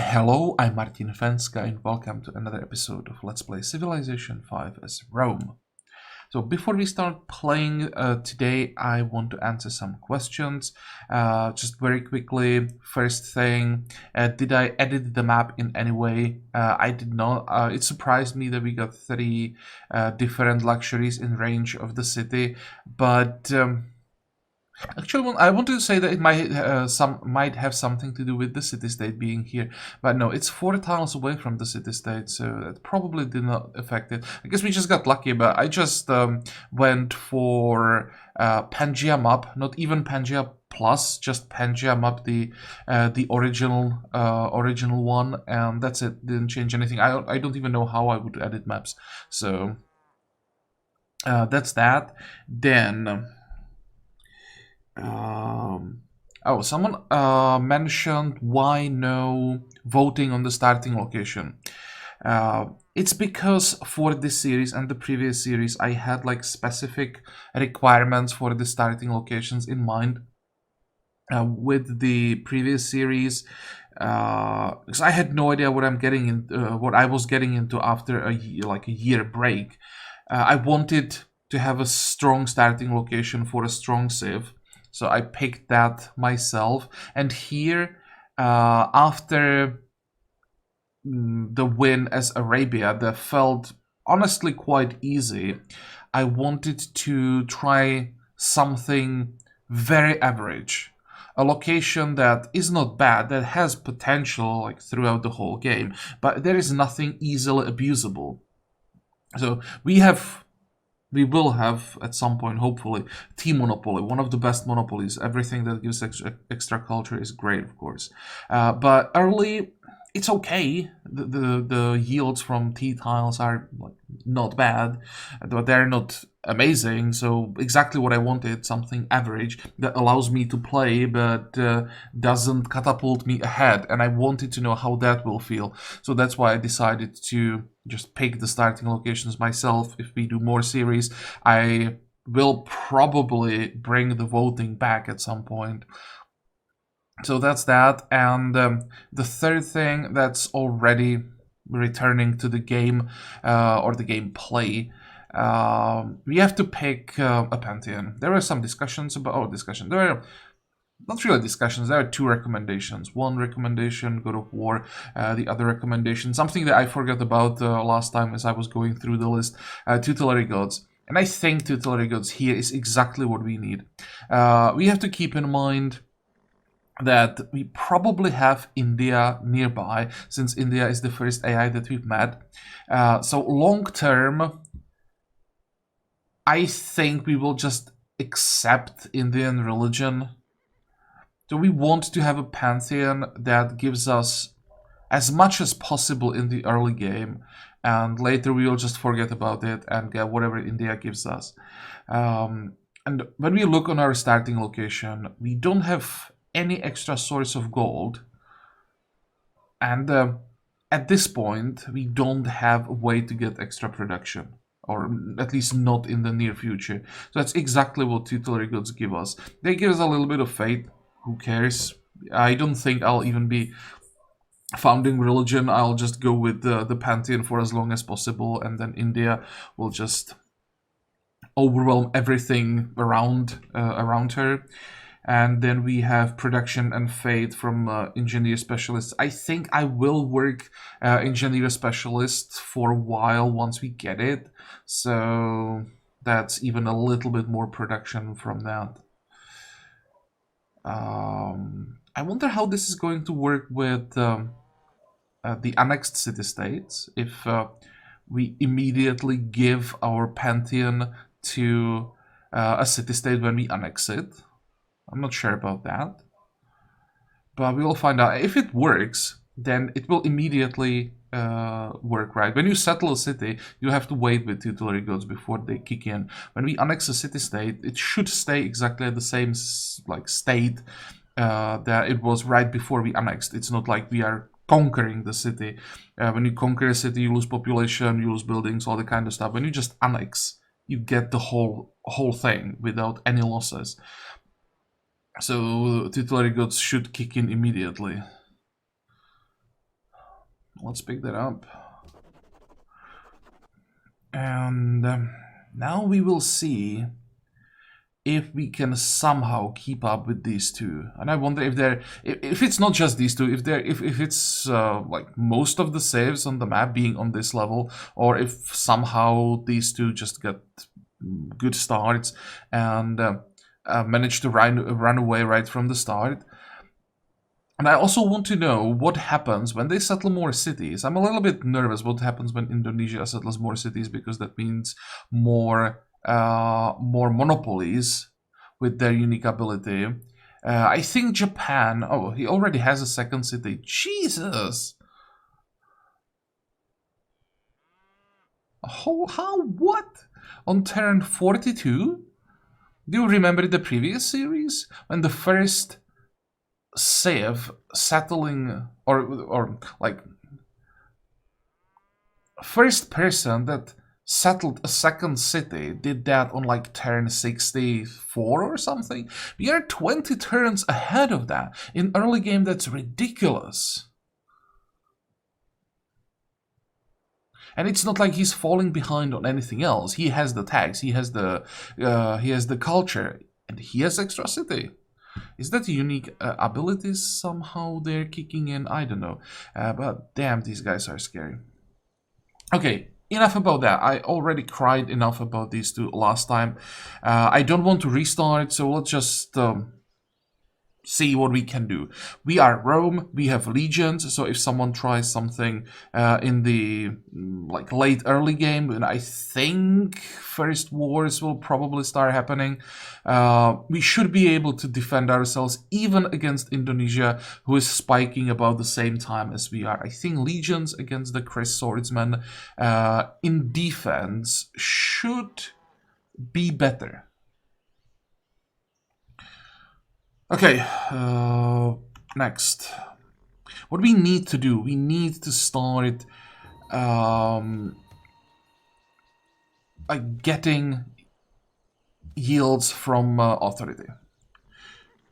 Hello, I'm Martin Fencka and welcome to another episode of Let's Play Civilization 5 as Rome. So before we start playing today, I want to answer some questions. Just very quickly, first thing, did I edit the map in any way? I did not. It surprised me that we got 3 different luxuries in range of the city, but actually, I wanted to say that it might have something to do with the city-state being here, but no, it's 4 tiles away from the city-state, so that probably did not affect it. I guess we just got lucky, but I just went for Pangea map, not even Pangea Plus, just Pangea map, the original one, and that's it. Didn't change anything. I don't even know how I would edit maps, so that's that. Then. Someone mentioned why no voting on the starting location. It's because for this series and the previous series, I had like specific requirements for the starting locations in mind. With the previous series, because I had no idea what I'm getting in, what I was getting into after a year break. I wanted to have a strong starting location for a strong civ. So I picked that myself. And here, after the win as Arabia, that felt honestly quite easy. I wanted to try something very average. A location that is not bad, that has potential like throughout the whole game, but there is nothing easily abusable. So we will have at some point, hopefully, Team Monopoly, one of the best monopolies. Everything that gives extra culture is great, of course. But early, it's okay. The yields from T tiles are like not bad, but they're not amazing. So exactly what I wanted, something average that allows me to play, but doesn't catapult me ahead. And I wanted to know how that will feel. So that's why I decided to just pick the starting locations myself. If we do more series, I will probably bring the voting back at some point. So that's that. And the third thing that's already returning to the game or the gameplay, we have to pick a Pantheon. There were some discussions about, there are not really discussions, there are 2 recommendations. One recommendation, God of War, the other recommendation, something that I forgot about last time as I was going through the list, tutelary gods. And I think tutelary gods here is exactly what we need. We have to keep in mind that we probably have India nearby, since India is the first AI that we've met. So long term, I think we will just accept Indian religion. So we want to have a pantheon that gives us as much as possible in the early game, and later we will just forget about it and get whatever India gives us. And when we look on our starting location, we don't have any extra source of gold, and at this point we don't have a way to get extra production, or at least not in the near future. So that's exactly what tutelary goods give us. They give us a little bit of faith. Who cares? I don't think I'll even be founding religion. I'll just go with the Pantheon for as long as possible, and then India will just overwhelm everything around her. And then we have production and faith from engineer specialists. I think I will work engineer specialist for a while once we get it. So that's even a little bit more production from that. I wonder how this is going to work with the annexed city-states. If we immediately give our Pantheon to a city-state when we annex it. I'm not sure about that, but we will find out. If it works, then it will immediately work, right? When you settle a city, you have to wait with tutelary goods before they kick in. When we annex a city-state, it should stay exactly at the same state that it was right before we annexed. It's not like we are conquering the city. When you conquer a city, you lose population, you lose buildings, all the kind of stuff. When you just annex, you get the whole thing without any losses. So tutelary goods should kick in immediately. Let's pick that up. And now we will see if we can somehow keep up with these two. And I wonder if they're, if it's not just these two, if it's like most of the saves on the map being on this level, or if somehow these two just get good starts and manage to run away right from the start. And I also want to know what happens when they settle more cities. I'm a little bit nervous what happens when Indonesia settles more cities, because that means more monopolies with their unique ability. I think Japan... Oh, he already has a second city. Jesus! How? What? On turn 42? Do you remember the previous series? When the first save settling, or like first person that settled a second city did that on like turn 64 or something. We are 20 turns ahead of that. In early game, that's ridiculous. And it's not like he's falling behind on anything else. He has the tax, he has the culture, and he has extra city. Is that unique abilities somehow they're kicking in? I don't know. But damn, these guys are scary. Okay, enough about that. I already cried enough about these two last time. I don't want to restart, so let's just see what we can do. We are Rome, we have legions, so if someone tries something in the like late early game, then I think first wars will probably start happening. We should be able to defend ourselves even against Indonesia, who is spiking about the same time as we are. I think legions against the Chris swordsmen in defense should be better. Okay, next. What we need to do, we need to start like getting yields from authority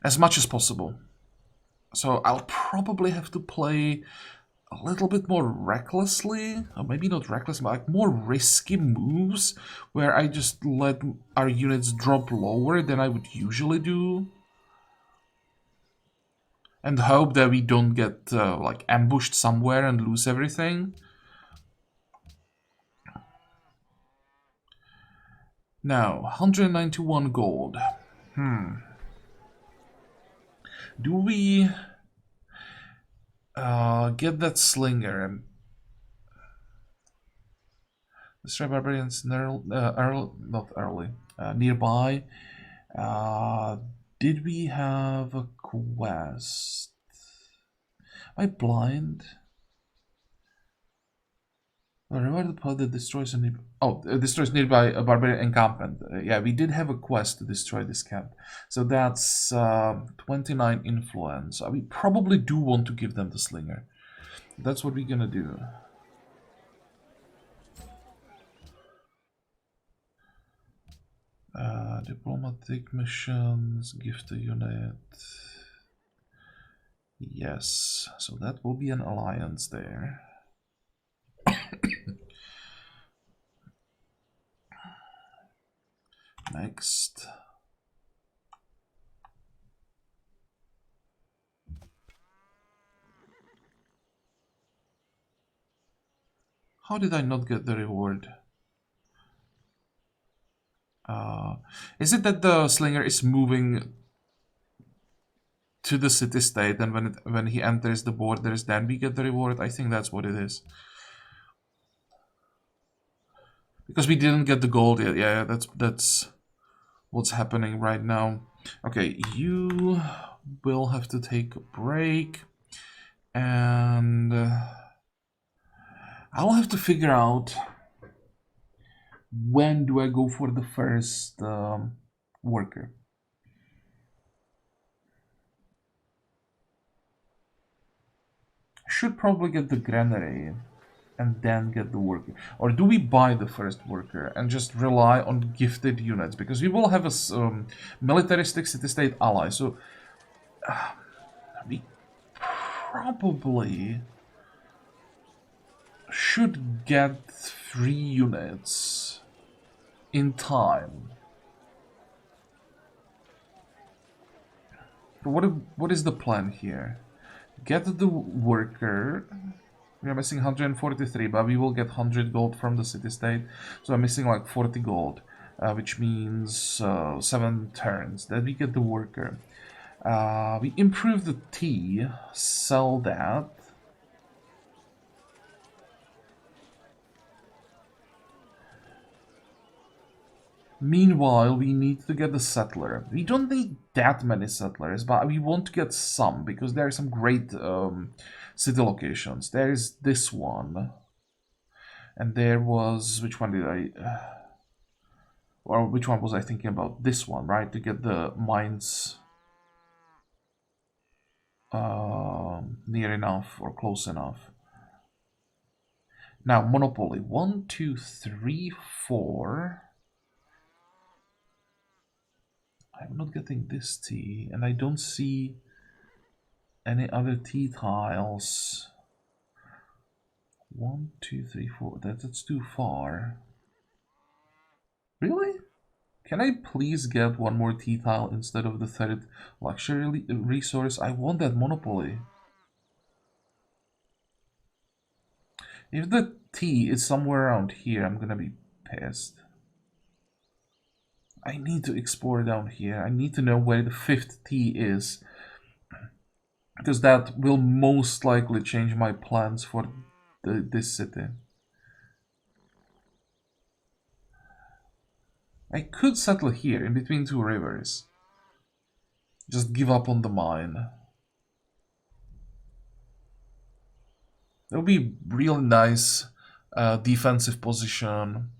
as much as possible. So I'll probably have to play a little bit more recklessly, or maybe not reckless, but like more risky moves, where I just let our units drop lower than I would usually do. And hope that we don't get like ambushed somewhere and lose everything. Now, 191 gold. Do we get that slinger? Destroy barbarians nearby. Did we have a quest? Am I blind? Reward the pod that destroys destroys nearby a barbarian encampment. Yeah, we did have a quest to destroy this camp. So that's 29 influence. We probably do want to give them the slinger. That's what we're gonna do. Diplomatic missions, gift a unit. Yes, so that will be an alliance there. Next. How did I not get the reward? Is it that the slinger is moving to the city-state, and when he enters the borders, then we get the reward? I think that's what it is. Because we didn't get the gold yet. Yeah, that's what's happening right now. Okay, you will have to take a break, and I'll have to figure out when do I go for the first worker. I should probably get the granary and then get the worker. Or do we buy the first worker and just rely on gifted units? Because we will have a militaristic city-state ally, so we probably should get 3 units in time. What is the plan here? Get the worker. We are missing 143, but we will get 100 gold from the city-state. So I'm missing like 40 gold, which means 7 turns. Then we get the worker. We improve the tea, sell that. Meanwhile, we need to get the settler. We don't need that many settlers, but we want to get some, because there are some great city locations. There is this one. And there was... which one did I... or which one was I thinking about? This one, right? To get the mines near enough or close enough. Now, monopoly. 1, 2, 3, 4... I'm not getting this tea, and I don't see any other tea tiles. 1, 2, 3, 4. That's too far. Really? Can I please get one more tea tile instead of the third luxury resource? I want that monopoly. If the tea is somewhere around here, I'm gonna be pissed. I need to explore down here. I need to know where the 5th tea is, because that will most likely change my plans for this city. I could settle here, in between 2 rivers. Just give up on the mine. That would be really nice defensive position.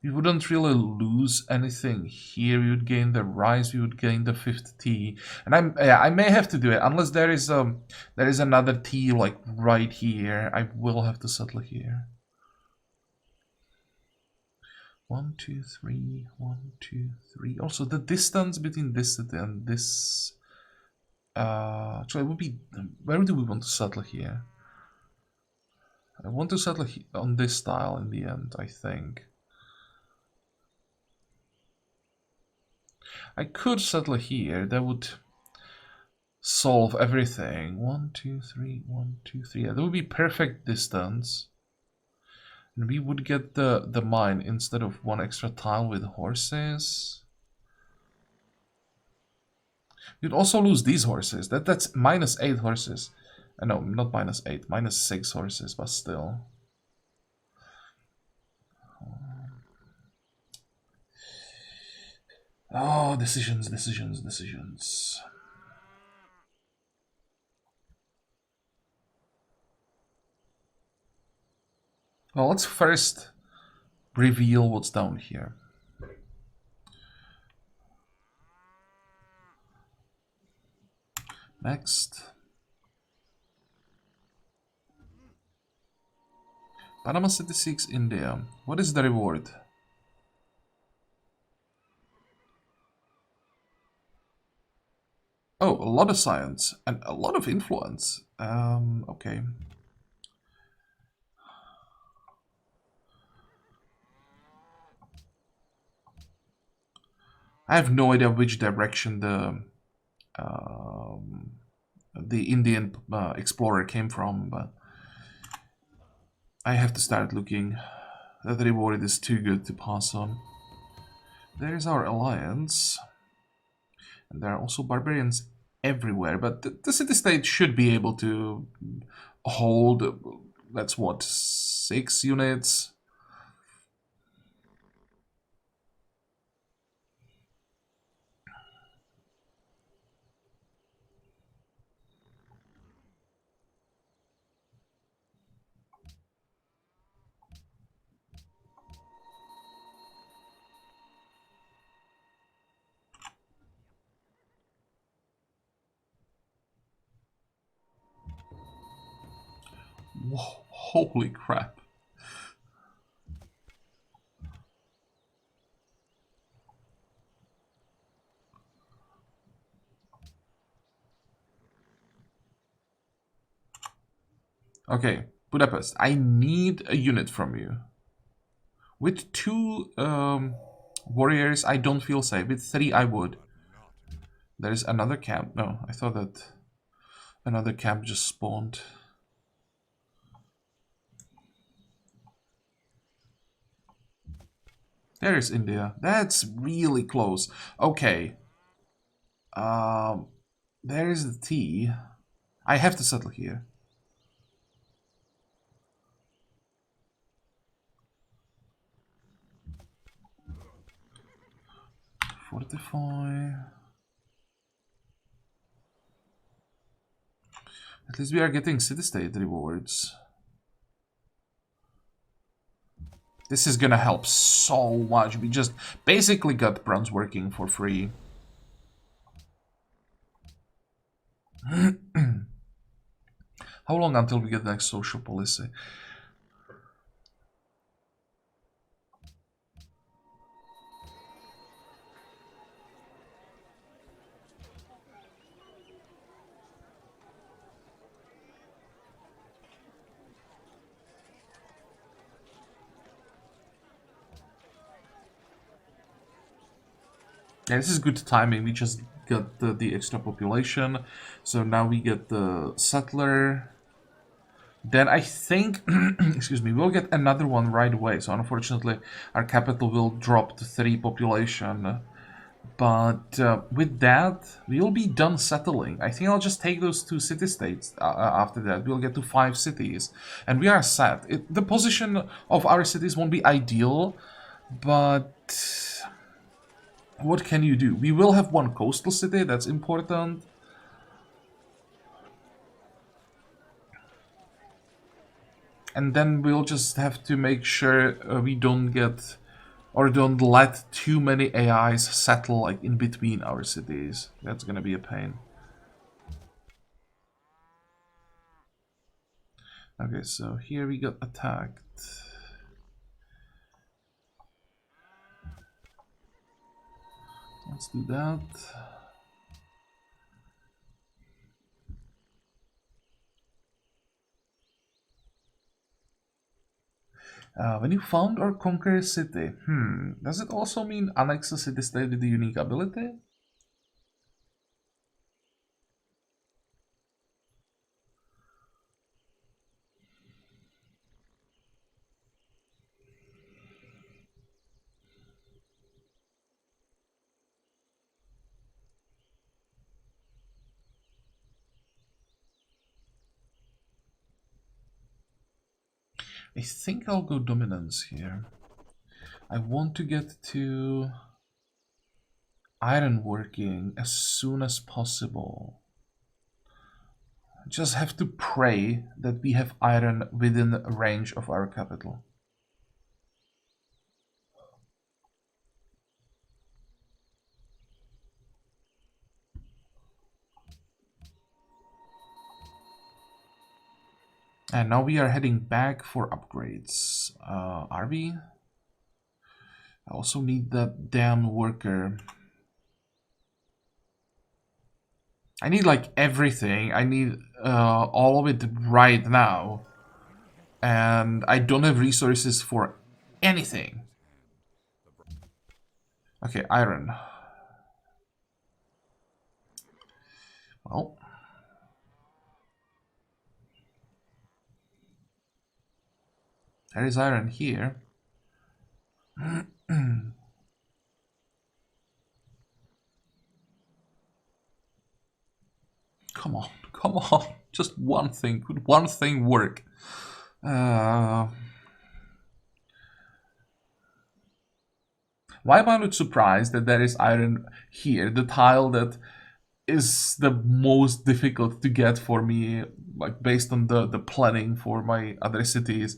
We wouldn't really lose anything here. We would gain the rise. We would gain the 5th T, and I may have to do it unless there is another T like right here. I will have to settle here. 1, 2, 3. 1, 2, 3. Also, the distance between this city and this. Actually, it would be. Where do we want to settle here? I want to settle on this tile in the end, I think. I could settle here. That would solve everything. 1, 2, 3. 1, 2, 3. Yeah, that would be perfect distance. And we would get the mine instead of 1 extra tile with horses. You'd also lose these horses. That's -8 horses. No, not -8, -6 horses, but still. Oh, decisions. Well, let's first reveal what's down here. Next. Panama City seeks India. What is the reward? Oh, a lot of science and a lot of influence. Okay. I have no idea which direction the Indian explorer came from, but I have to start looking. That reward is too good to pass on. There's our alliance. And there are also barbarians everywhere, but the city-state should be able to hold, that's what, 6 units? Whoa, holy crap. Okay, Budapest. I need a unit from you. With 2 warriors, I don't feel safe. With 3, I would. There's another camp. No, I thought that another camp just spawned. There is India. That's really close. Okay. There is the T. I have to settle here. Fortify. At least we are getting city-state rewards. This is gonna help so much. We just basically got bronze working for free. How long until we get the next social policy? Yeah, this is good timing. We just got the extra population. So now we get the settler. Then I think, excuse me, we'll get another one right away. So unfortunately, our capital will drop to 3 population. But with that, we'll be done settling. I think I'll just take those 2 city-states after that. We'll get to 5 cities. And we are set. The position of our cities won't be ideal, but what can you do? We will have 1 coastal city, that's important. And then we'll just have to make sure we don't get or don't let too many AIs settle like in between our cities. That's gonna be a pain. Okay, so here we got attacked. Let's do that. When you found or conquer a city, does it also mean annex a city-state with a unique ability? I think I'll go dominance here. I want to get to iron working as soon as possible. Just have to pray that we have iron within range of our capital. And now we are heading back for upgrades. Are we? I also need that damn worker. I need like everything. I need all of it right now. And I don't have resources for anything. Okay, iron. Well. There is iron here. Come on, come on. Just one thing. Could one thing work? Why am I not surprised that there is iron here? The tile that is the most difficult to get for me, like based on the planning for my other cities.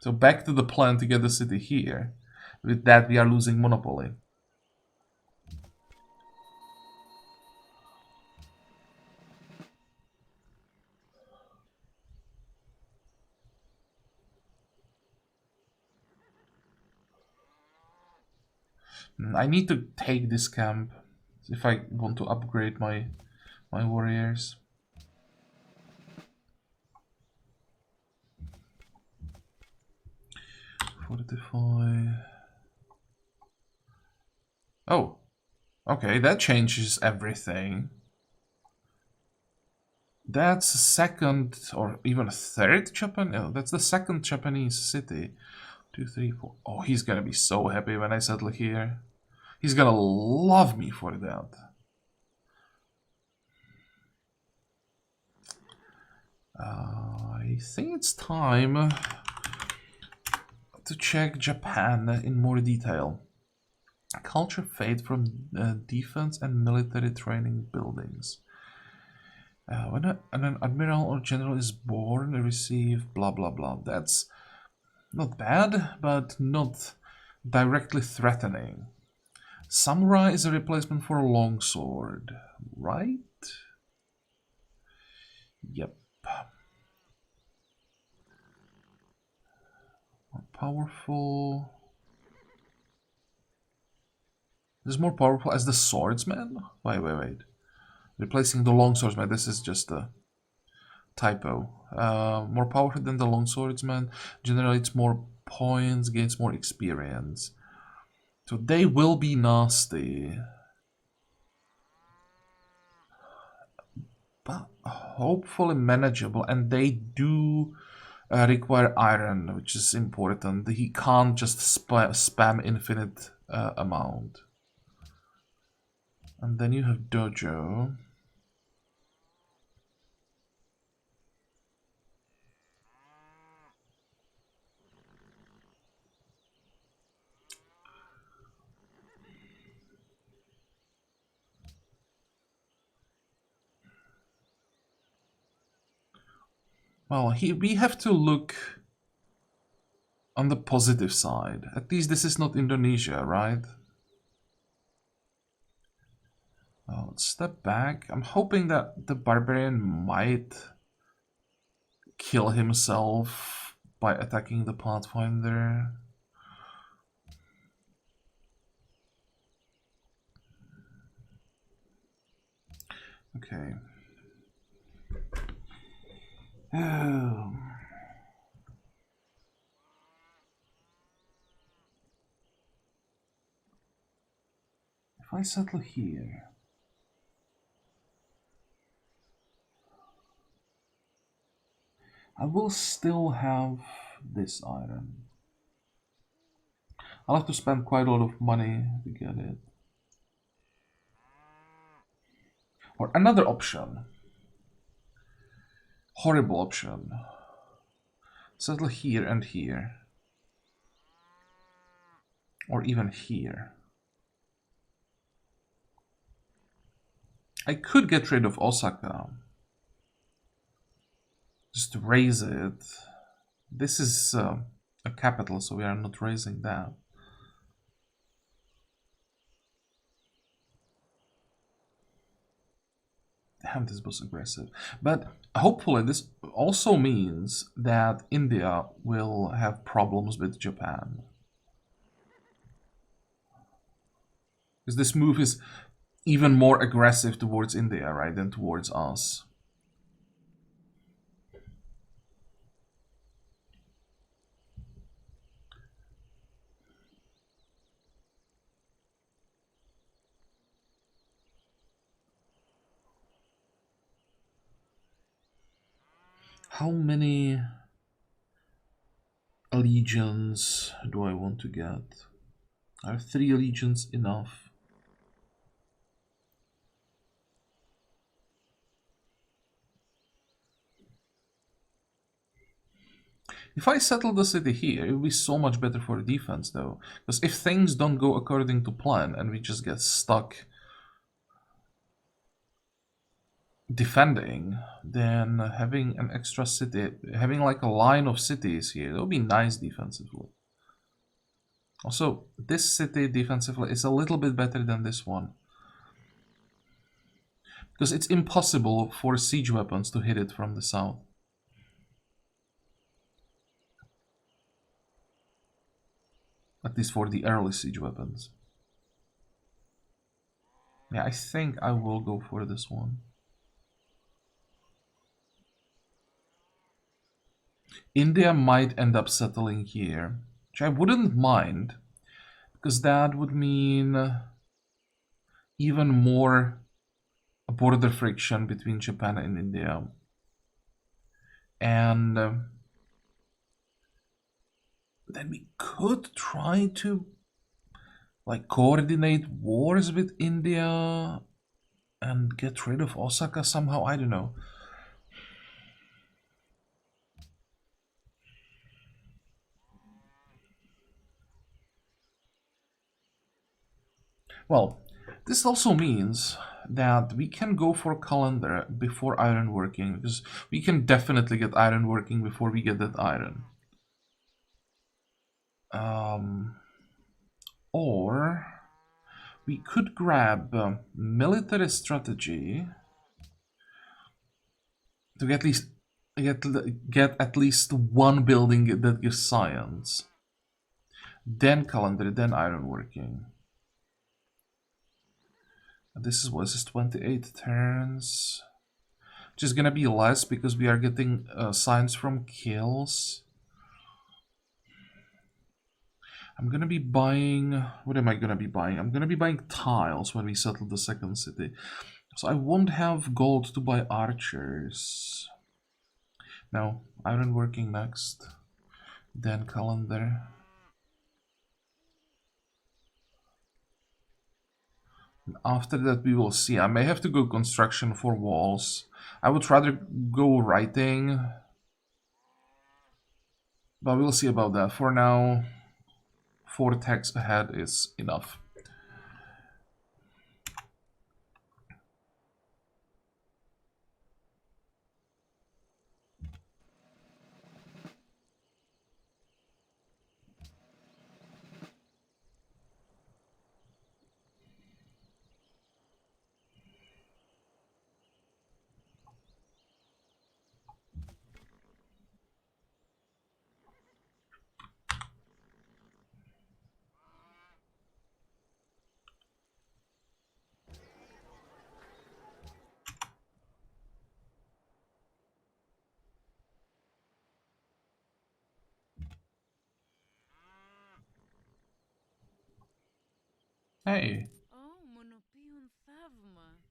So back to the plan to get the city here. With that, we are losing monopoly. I need to take this camp if I want to upgrade my warriors. Fortify. Oh, okay, that changes everything. That's a second or even a third Japan. No, that's the second Japanese city. 2, 3, 4. Oh, he's gonna be so happy when I settle here. He's gonna love me for that. I think it's time to check Japan in more detail. Culture fade from defense and military training buildings. When an admiral or general is born, they receive blah blah blah. That's not bad, but not directly threatening. Samurai is a replacement for a longsword, right? Yep. More powerful. This is more powerful as the swordsman? Wait. Replacing the longswordsman. This is just a typo. More powerful than the longswordsman. Generates more points, gains more experience. So they will be nasty. But hopefully manageable. And they do require iron, which is important. He can't just spam infinite amount. And then you have dojo. Well, we have to look on the positive side. At least this is not Indonesia, right? Well, let's step back. I'm hoping that the barbarian might kill himself by attacking the Pathfinder. Okay. Oh. If I settle here, I will still have this iron. I'll have to spend quite a lot of money to get it. Or another option. Horrible option. Settle here and here. Or even here. I could get rid of Osaka. Just raise it. This is a capital, so we are not raising that. Damn, this was aggressive. But hopefully this also means that India will have problems with Japan. Because this move is even more aggressive towards India, right, than towards us. How many legions do I want to get? Are 3 legions enough? If I settle the city here, it would be so much better for defense, though. Because if things don't go according to plan and we just get stuck defending, then having an extra city, having like a line of cities here, that would be nice defensively. Also, this city defensively is a little bit better than this one. Because it's impossible for siege weapons to hit it from the south. At least for the early siege weapons. Yeah, I think I will go for this one. India might end up settling here. which I wouldn't mind, because that would mean even more border friction between Japan and India. And then we could try to like coordinate wars with India and get rid of Osaka somehow. I don't know. Well, this also means that we can go for calendar before ironworking, because we can definitely get ironworking before we get that iron. Or we could grab military strategy to get at least one building that gives science, then calendar, then ironworking. This is 28 turns, which is gonna be less because we are getting science from kills. I'm gonna be buying. What am I gonna be buying? I'm gonna be buying tiles when we settle the second city. So I won't have gold to buy archers. No, ironworking next, then calendar. After that, we will see. I may have to go construction for walls. I would rather go writing, but we'll see about that. For now, 4 techs ahead is enough. Hey.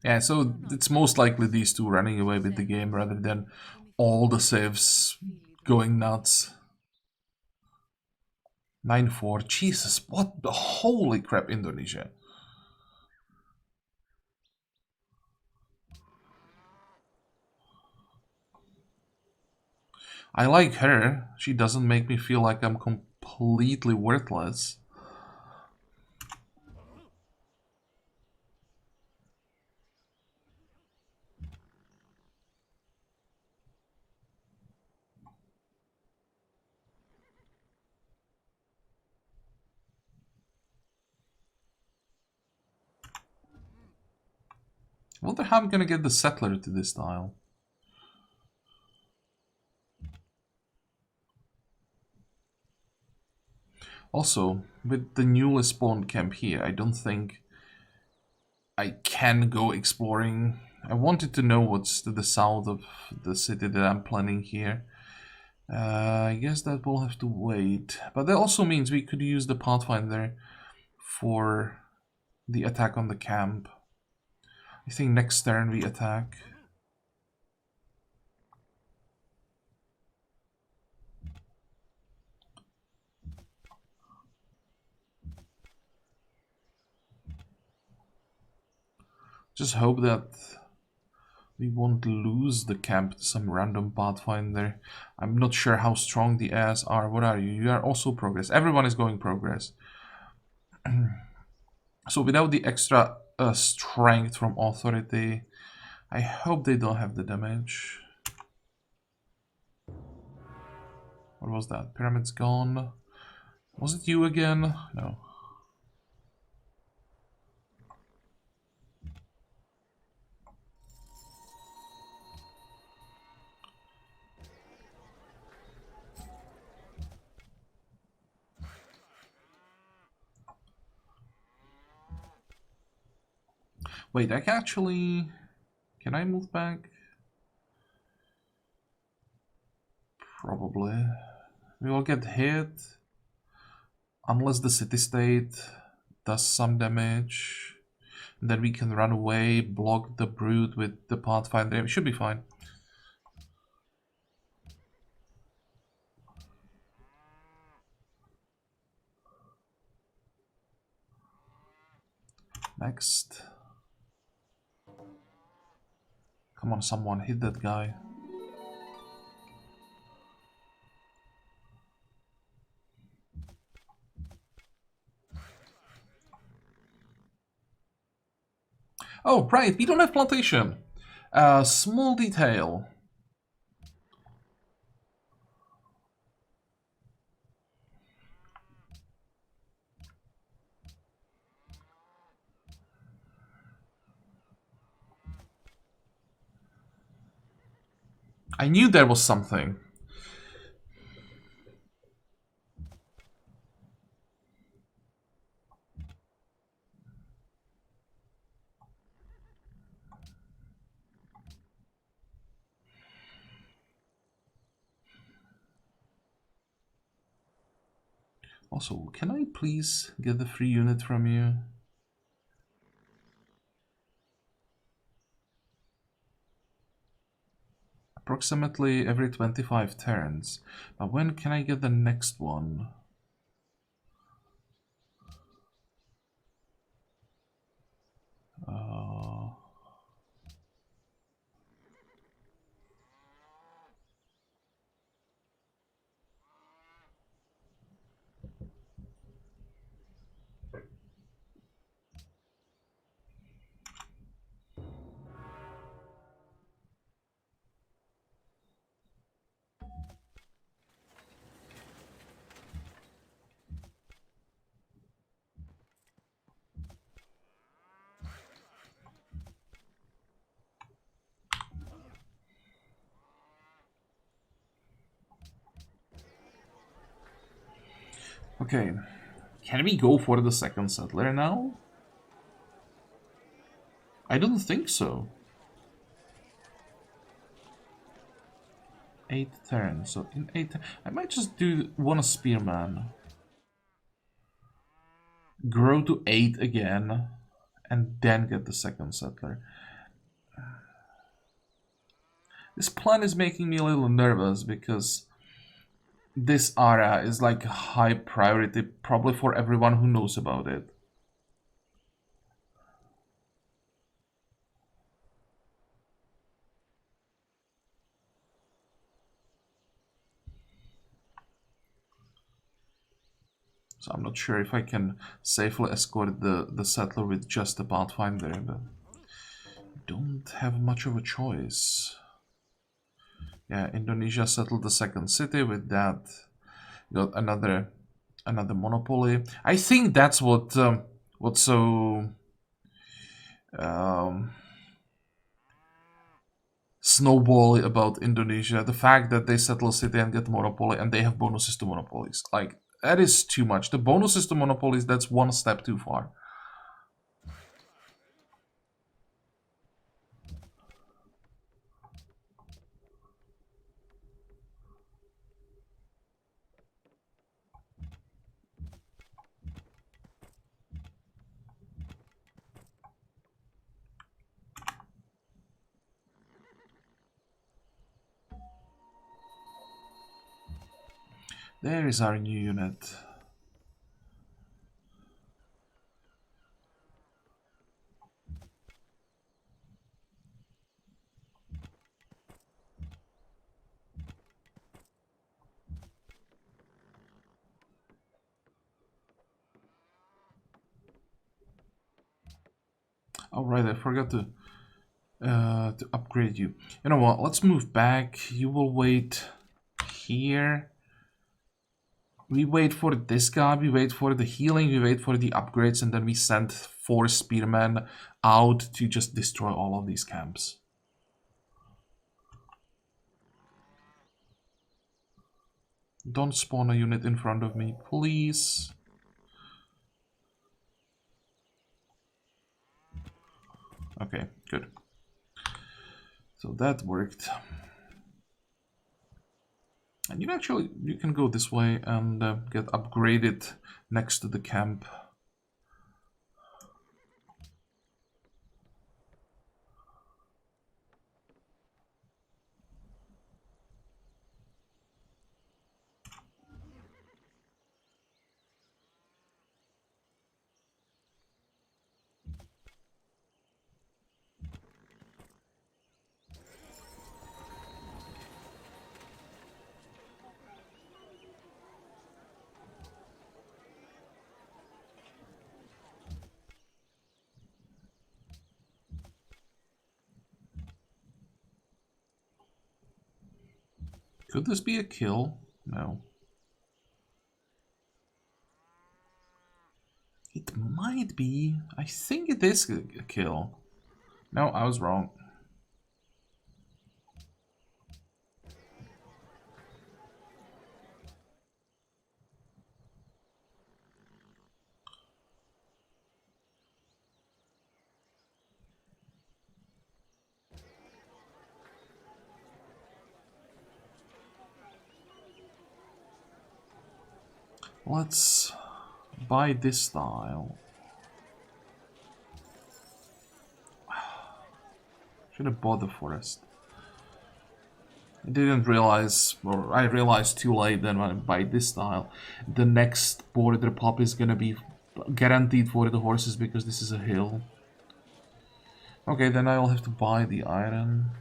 Yeah, so it's most likely these two running away with the game rather than all the civs going nuts. 9-4. Jesus, what the holy crap, Indonesia. I like her. She doesn't make me feel like I'm completely worthless. I wonder how I'm gonna get the settler to this tile. Also, with the newly spawned camp here, I don't think I can go exploring. I wanted to know what's to the south of the city that I'm planning here. I guess that will have to wait. But that also means we could use the Pathfinder for the attack on the camp. I think next turn we attack. Just hope that we won't lose the camp to some random Pathfinder. I'm not sure how strong the airs are. What are you? You are also progress. Everyone is going progress. So without the extra strength from authority, I hope they don't have the damage. What was that? Pyramid's gone. Was it you again? No. Wait, I can actually... Can I move back? Probably. We will get hit. Unless the city-state does some damage. Then we can run away, block the Brood with the Pathfinder. It should be fine. Next. Come on, someone, hit that guy. Oh, right, we don't have plantation. Small detail. I knew there was something. Also, can I please get the free unit from you? Approximately every 25 turns. But when can I get the next one? Okay, can we go for the second settler now? I don't think so. 8 turns, so in 8 I might just do one spearman. Grow to 8 again, and then get the second settler. This plan is making me a little nervous because this area is like high priority probably for everyone who knows about it. So I'm not sure if I can safely escort the settler with just the Pathfinder, but don't have much of a choice. Yeah, Indonesia settled the second city. With that, got another monopoly. I think that's what's so snowbally about Indonesia. The fact that they settle a city and get monopoly, and they have bonuses to monopolies. Like, that is too much. The bonuses to monopolies, that's one step too far. There is our new unit. Oh right, I forgot to upgrade you. You know what? Let's move back. You will wait here. We wait for this guy. We wait for the healing. We wait for the upgrades, and then we send 4 spearmen out to just destroy all of these camps. Don't spawn a unit in front of me, please. Okay, good. So that worked. And you can go this way and get upgraded next to the camp. Could this be a kill? No. It might be. I think it is a kill. No, I was wrong. Let's buy this style. Should have bought the forest. I didn't realize, or I realized too late that when I buy this style, the next border pop is gonna be guaranteed for the horses because this is a hill. Okay, then I'll have to buy the iron.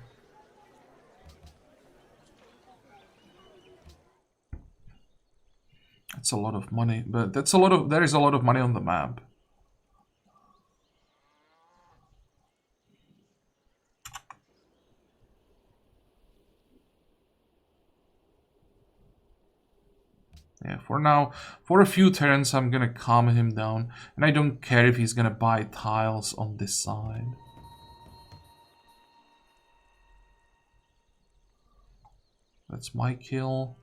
That's a lot of money, but that's a lot of, there is a lot of money on the map. Yeah, for now, for a few turns, I'm gonna calm him down, and I don't care if he's gonna buy tiles on this side. That's my kill.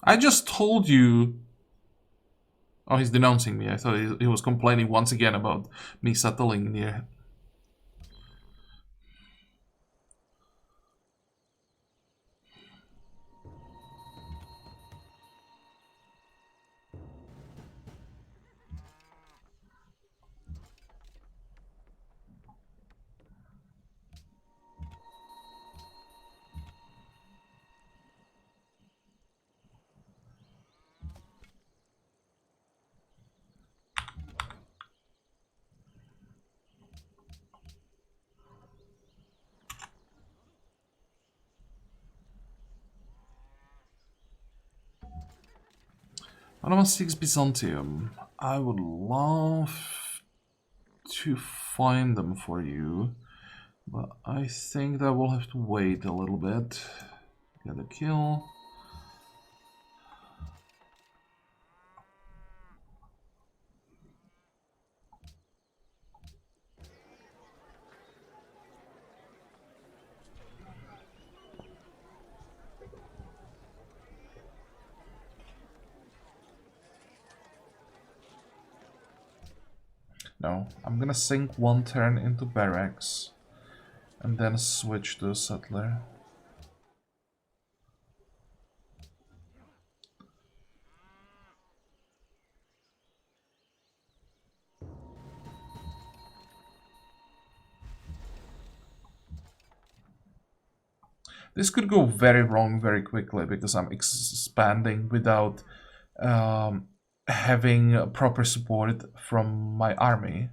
I just told you. Oh, he's denouncing me. I thought he was complaining once again about me settling near. Panama 6 Byzantium. I would love to find them for you, but I think that we'll have to wait a little bit. Get a kill. No, I'm gonna sink one turn into barracks and then switch to a settler. This could go very wrong very quickly because I'm expanding without having proper support from my army.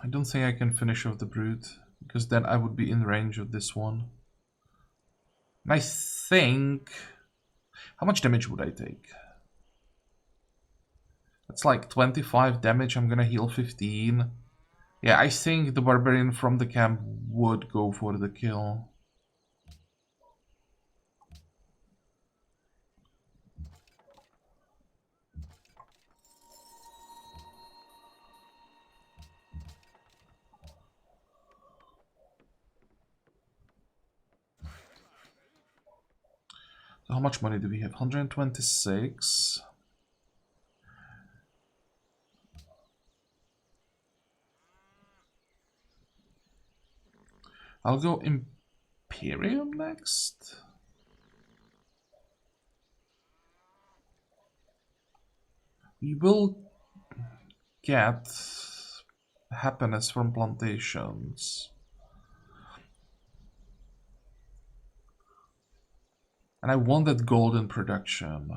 I don't think I can finish off the brute, because then I would be in range of this one. And I think... How much damage would I take? That's like 25 damage, I'm gonna heal 15. Yeah, I think the barbarian from the camp would go for the kill. So how much money do we have? 126. I'll go Imperium next. We will get happiness from plantations. And I want that golden production.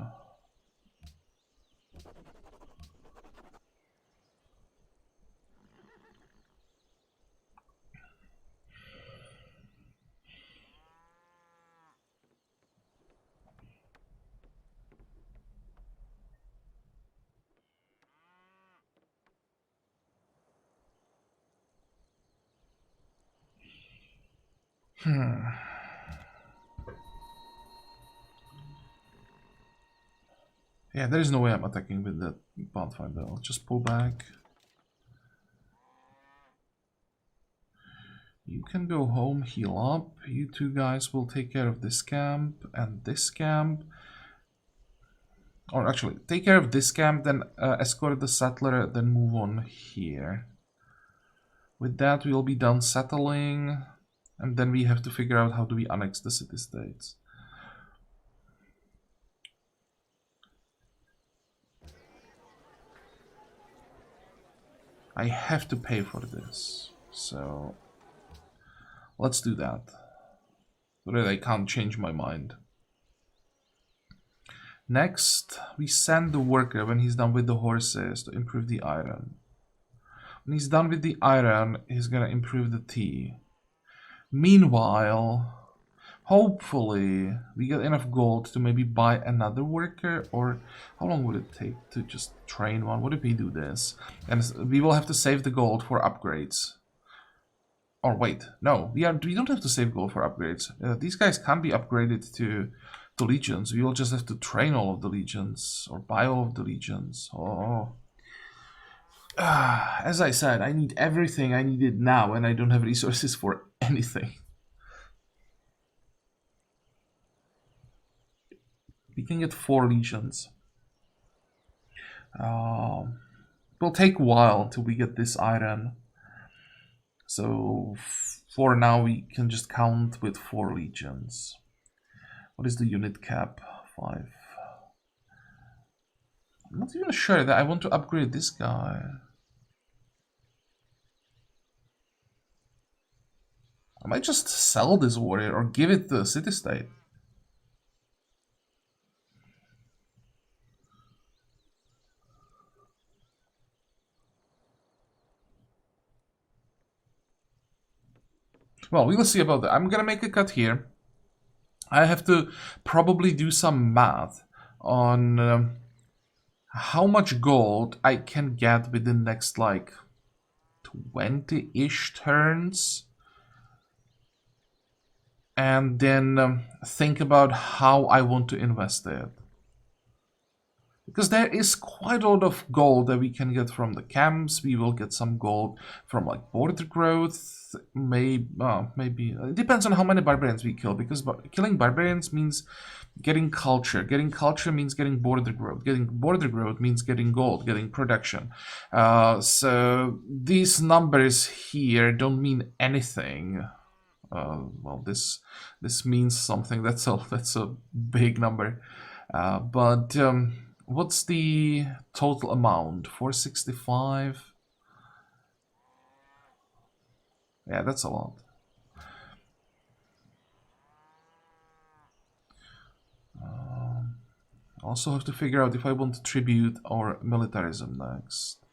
Yeah, there is no way I'm attacking with that Pathfinder. I'll just pull back. You can go home, heal up. You two guys will take care of this camp and this camp. Or actually, take care of this camp, then escort the settler, then move on here. With that, we'll be done settling. And then we have to figure out how do we annex the city-states. I have to pay for this, so let's do that. So that I can't change my mind. Next, we send the worker when he's done with the horses to improve the iron. When he's done with the iron, he's gonna improve the tea. Meanwhile, hopefully, we get enough gold to maybe buy another worker, or how long would it take to just train one? What if we do this? And we will have to save the gold for upgrades. Or wait, no, we don't have to save gold for upgrades. These guys can't be upgraded to legions. We will just have to train all of the legions, or buy all of the legions. Oh. As I said, I need everything I needed now, and I don't have resources for anything. We can get 4 legions. It'll take a while until we get this iron. So for now, we can just count with 4 legions. What is the unit cap? 5. I'm not even sure that I want to upgrade this guy. I might just sell this warrior or give it the city-state. Well, we'll see about that. I'm gonna make a cut here. I have to probably do some math on how much gold I can get within the next, like, 20-ish turns. And then think about how I want to invest it. Because there is quite a lot of gold that we can get from the camps. We will get some gold from like border growth. Maybe it depends on how many barbarians we kill. Because killing barbarians means getting culture. Getting culture means getting border growth. Getting border growth means getting gold, getting production. So these numbers here don't mean anything. Well, this means something. That's a big number. But what's the total amount? 465. Yeah, that's a lot. Also have to figure out if I want tribute or militarism next.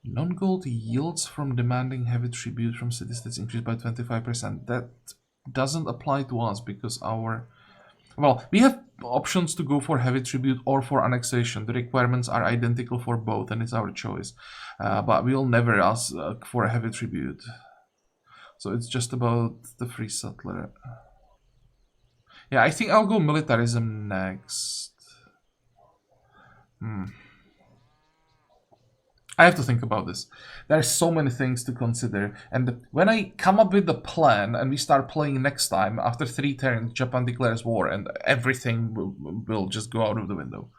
Non-gold yields from demanding heavy tribute from city-states increased by 25%. That doesn't apply to us because our... Well, we have options to go for heavy tribute or for annexation. The requirements are identical for both, and it's our choice. But we'll never ask for a heavy tribute. So it's just about the free settler. Yeah, I think I'll go militarism next. I have to think about this. There are so many things to consider, and when I come up with the plan and we start playing next time, after 3 turns, Japan declares war, and everything will just go out of the window.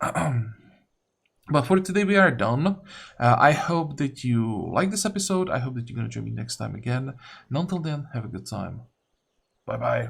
But for today, we are done. I hope that you like this episode. I hope that you're going to join me next time again. And until then, have a good time. Bye bye.